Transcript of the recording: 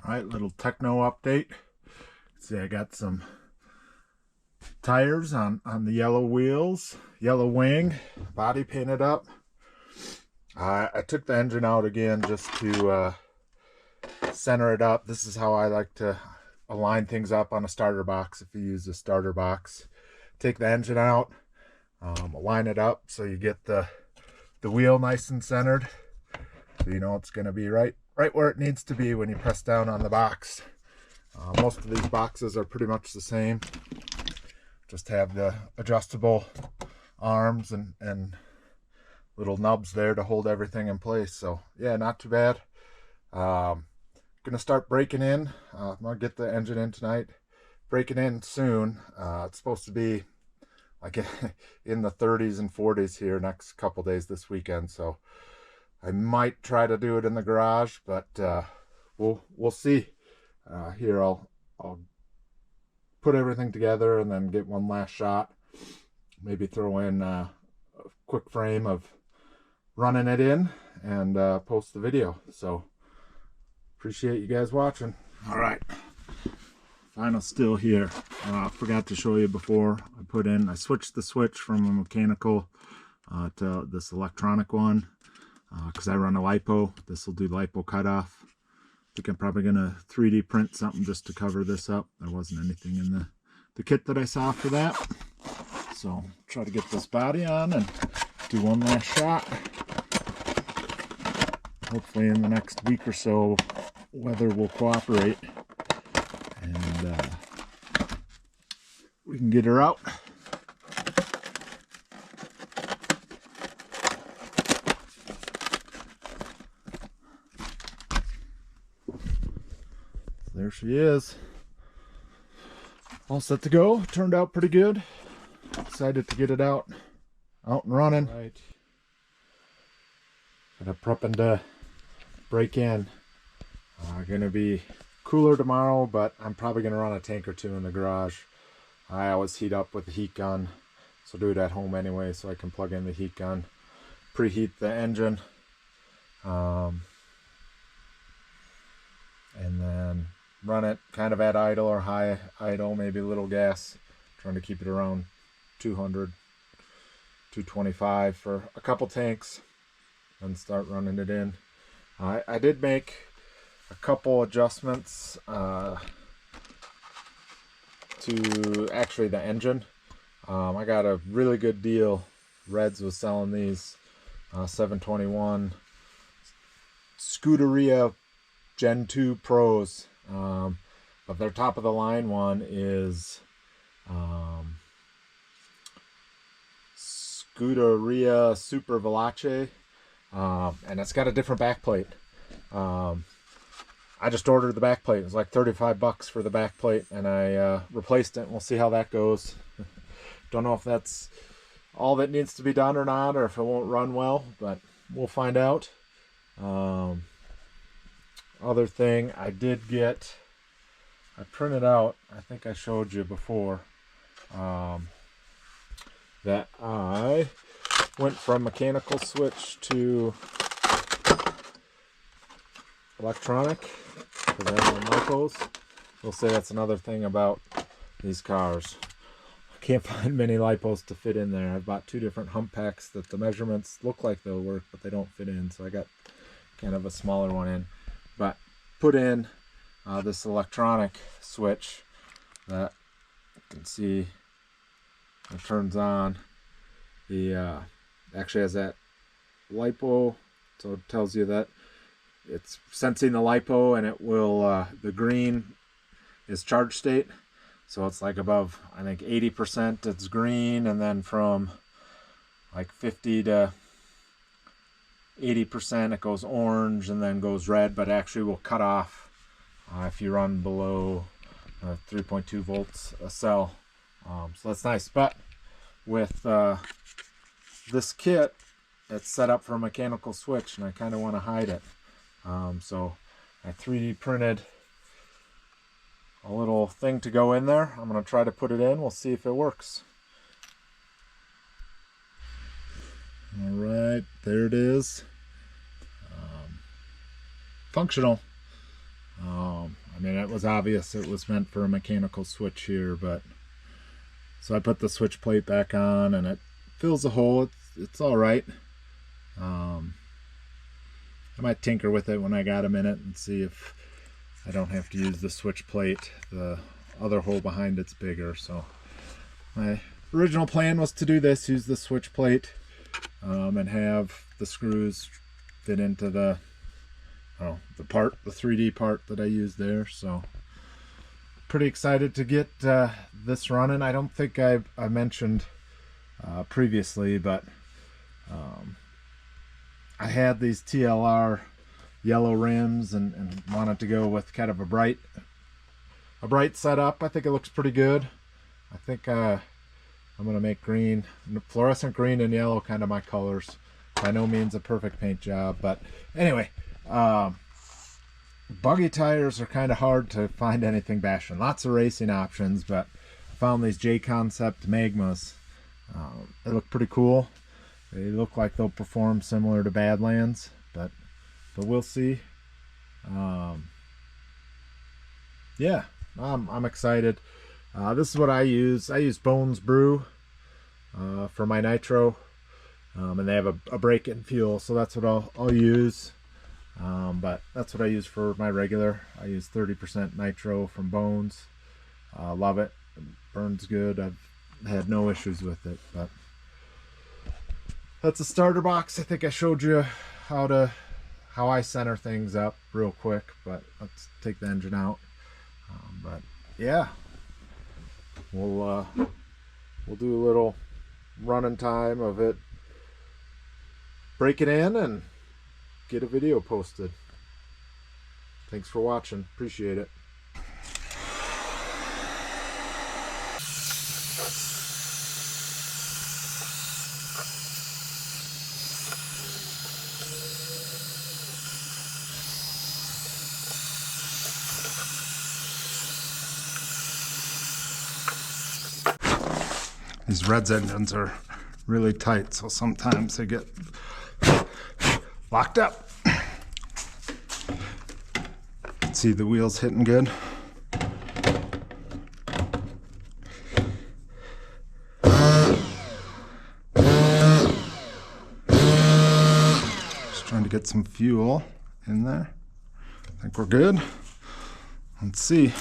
Alright, little Tekno update. See, I got some tires on the yellow wheels, yellow wing, body painted up. I took the engine out again just to center it up. This is how I like to align things up on a starter box if you use a starter box. Take the engine out, align it up so you get the wheel nice and centered, so you know it's going to be right where it needs to be when you press down on the box. Most of these boxes are pretty much the same, just have the adjustable arms and little nubs there to hold everything in place. So yeah, not too bad. Gonna start breaking in. I'm gonna get the engine in tonight, breaking in soon. It's supposed to be like in the 30s and 40s here next couple days this weekend, so I might try to do it in the garage, but we'll see. Here I'll put everything together and then get one last shot. Maybe throw in a quick frame of running it in and post the video. So appreciate you guys watching. All right, final still here. Forgot to show you before. I switched the switch from a mechanical to this electronic one because I run a lipo. This will do lipo cutoff. I think I'm probably gonna 3D print something just to cover this up. There wasn't anything in the kit that I saw for that, so try to get this body on and do one last shot. Hopefully in the next week or so weather will cooperate and we can get her out. There she is, all set to go. Turned out pretty good. Excited to get it out and running. Right, gonna prepping to break in. Gonna be cooler tomorrow, but I'm probably gonna run a tank or two in the garage. I always heat up with the heat gun, so do it at home anyway, so I can plug in the heat gun, preheat the engine, and then run it kind of at idle or high idle, maybe a little gas, trying to keep it around 200, 225 for a couple tanks, and start running it in. I did make a couple adjustments to actually the engine. I got a really good deal. Reds was selling these 721 Scuderia Gen 2 Pros, but their top of the line one is Scuderia Super Veloce, and it's got a different backplate. I just ordered the backplate. It was like 35 bucks for the backplate, and I replaced it. We'll see how that goes. Don't know if that's all that needs to be done or not, or if it won't run well, but we'll find out. Other thing I did get, I printed out, I think I showed you before, that I went from mechanical switch to electronic because I have lipos. We'll say that's another thing about these cars. I can't find many lipos to fit in there. I've bought two different hump packs that the measurements look like they'll work, but they don't fit in, so I got kind of a smaller one in. But put in this electronic switch that you can see it turns on. The actually has that lipo, so it tells you that it's sensing the lipo, and it will the green is charge state, so it's like above, I think 80% it's green, and then from like 50 to 80% it goes orange and then goes red, but actually will cut off if you run below 3.2 volts a cell. So that's nice. But with this kit, it's set up for a mechanical switch, and I kind of want to hide it. So I 3D printed a little thing to go in there. I'm going to try to put it in. We'll see if it works. All right, there it is. Functional. mean, it was obvious it was meant for a mechanical switch here, but so I put the switch plate back on and it fills the hole. It's all right. I might tinker with it when I got a minute and see if I don't have to use the switch plate. The other hole behind it's bigger, so my original plan was to do this, use the switch plate, and have the screws fit into the 3D part that I used there. So pretty excited to get this running. I don't think I mentioned previously, but I had these TLR yellow rims and wanted to go with kind of a bright setup. I think it looks pretty good. I think I'm gonna make green, fluorescent green and yellow kind of my colors. By no means a perfect paint job, but anyway, buggy tires are kind of hard to find anything bashing. Lots of racing options, but I found these JConcepts Magmas. They look pretty cool. They look like they'll perform similar to Badlands, but we'll see. Yeah, I'm excited. This is what I use. I use Bones Brew for my nitro, and they have a break-in fuel, so that's what I'll use. But that's what I use for my regular. I use 30% nitro from Bones. Love it. It burns good. I've had no issues with it. But that's a starter box. I think I showed you how I center things up real quick, but let's take the engine out. But yeah, we'll do a little running time of it, break it in, and get a video posted. Thanks for watching. Appreciate it. These Reds engines are really tight, so sometimes they get locked up. See the wheels hitting good. Just trying to get some fuel in there. I think we're good. Let's see.